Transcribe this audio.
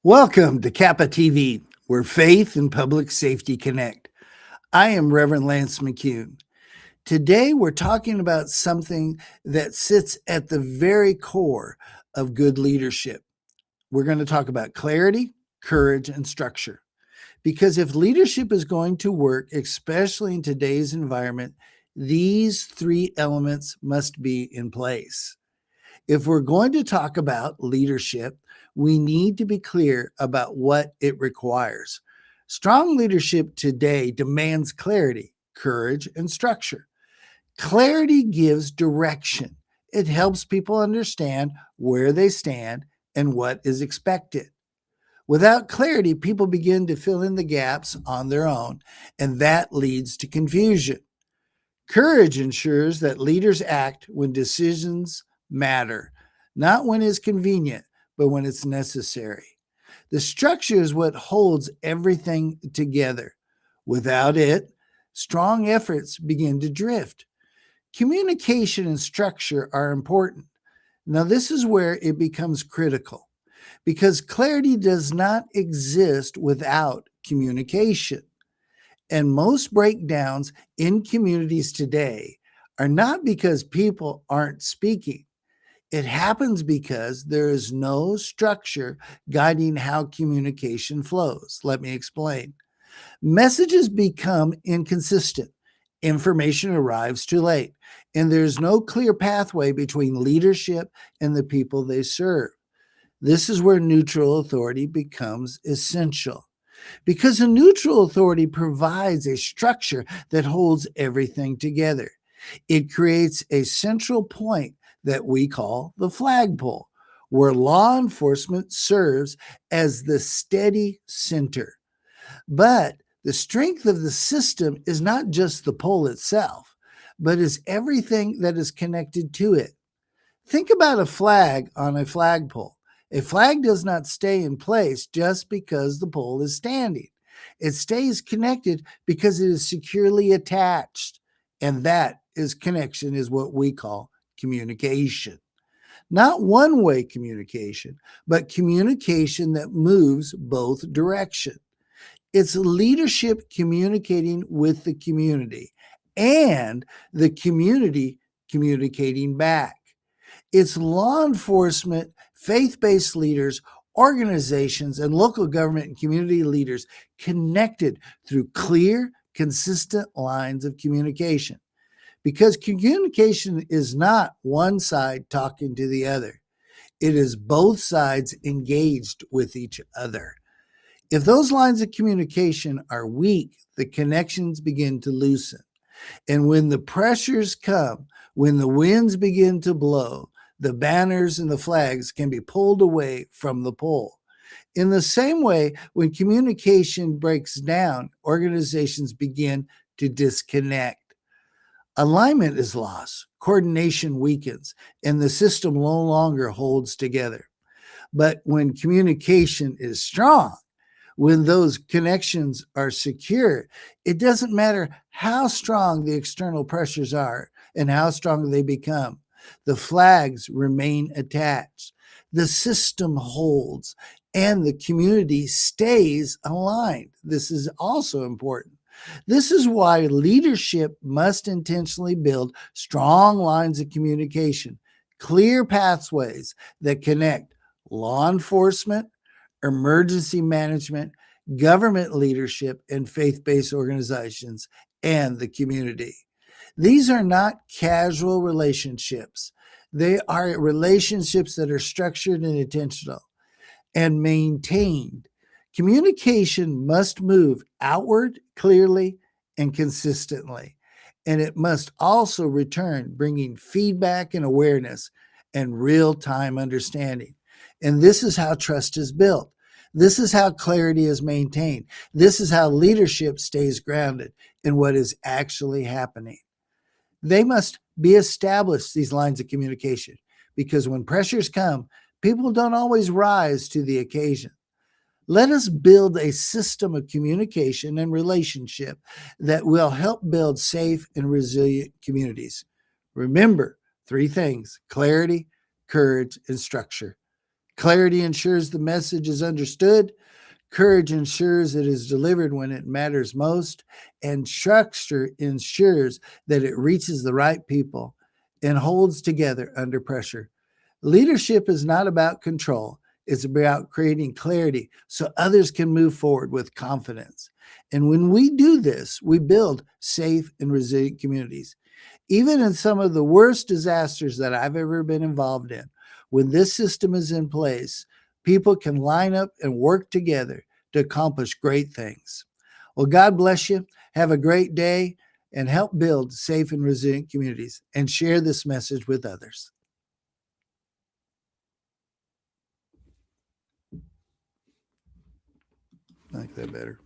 Welcome to CAPATV, where faith and public safety connect. I am Reverend Lance McCune. Today, we're talking about something that sits at the very core of good leadership. We're going to talk about clarity, courage, and structure. Because if leadership is going to work, especially in today's environment, these three elements must be in place. If we're going to talk about leadership, we need to be clear about what it requires. Strong leadership today demands clarity, courage, and structure. Clarity gives direction. It helps people understand where they stand and what is expected. Without clarity, people begin to fill in the gaps on their own, and that leads to confusion. Courage ensures that leaders act when decisions matter, not when it's convenient, but when it's necessary. The structure is what holds everything together. Without it, strong efforts begin to drift. Communication and structure are important. Now, this is where it becomes critical because clarity does not exist without communication. And most breakdowns in communities today are not because people aren't speaking. It happens because there is no structure guiding how communication flows. Let me explain. Messages become inconsistent. Information arrives too late, and there's no clear pathway between leadership and the people they serve. This is where neutral authority becomes essential because a neutral authority provides a structure that holds everything together. It creates a central point that we call the flagpole, where law enforcement serves as the steady center. But the strength of the system is not just the pole itself, but is everything that is connected to it. Think about a flag on a flagpole. A flag does not stay in place just because the pole is standing. It stays connected because it is securely attached. And that is connection is what we call communication. Not one-way communication, but communication that moves both directions. It's leadership communicating with the community and the community communicating back. It's law enforcement, faith based leaders, organizations, and local government and community leaders connected through clear, consistent lines of communication. Because communication is not one side talking to the other, it is both sides engaged with each other. If those lines of communication are weak, the connections begin to loosen. And when the pressures come, when the winds begin to blow, the banners and the flags can be pulled away from the pole. In the same way, when communication breaks down, organizations begin to disconnect. Alignment is lost, coordination weakens, and the system no longer holds together. But when communication is strong, when those connections are secure, it doesn't matter how strong the external pressures are and how strong they become. The flags remain attached. The system holds and the community stays aligned. This is also important. This is why leadership must intentionally build strong lines of communication, clear pathways that connect law enforcement, emergency management, government leadership, and faith based organizations, and the community. These are not casual relationships. They are relationships that are structured and intentional and maintained. Communication must move outward clearly and consistently, and it must also return, bringing feedback and awareness and real time understanding. And this is how trust is built. This is how clarity is maintained. This is how leadership stays grounded in what is actually happening. They must be established, these lines of communication, because when pressures come, people don't always rise to the occasion. Let us build a system of communication and relationship that will help build safe and resilient communities. Remember three things: clarity, courage, and structure. Clarity ensures the message is understood. Courage ensures it is delivered when it matters most. And structure ensures that it reaches the right people and holds together under pressure. Leadership is not about control. It's about creating clarity so others can move forward with confidence. And when we do this, we build safe and resilient communities. Even in some of the worst disasters that I've ever been involved in, when this system is in place, people can line up and work together to accomplish great things. Well, God bless you. Have a great day and help build safe and resilient communities and share this message with others. I like that better.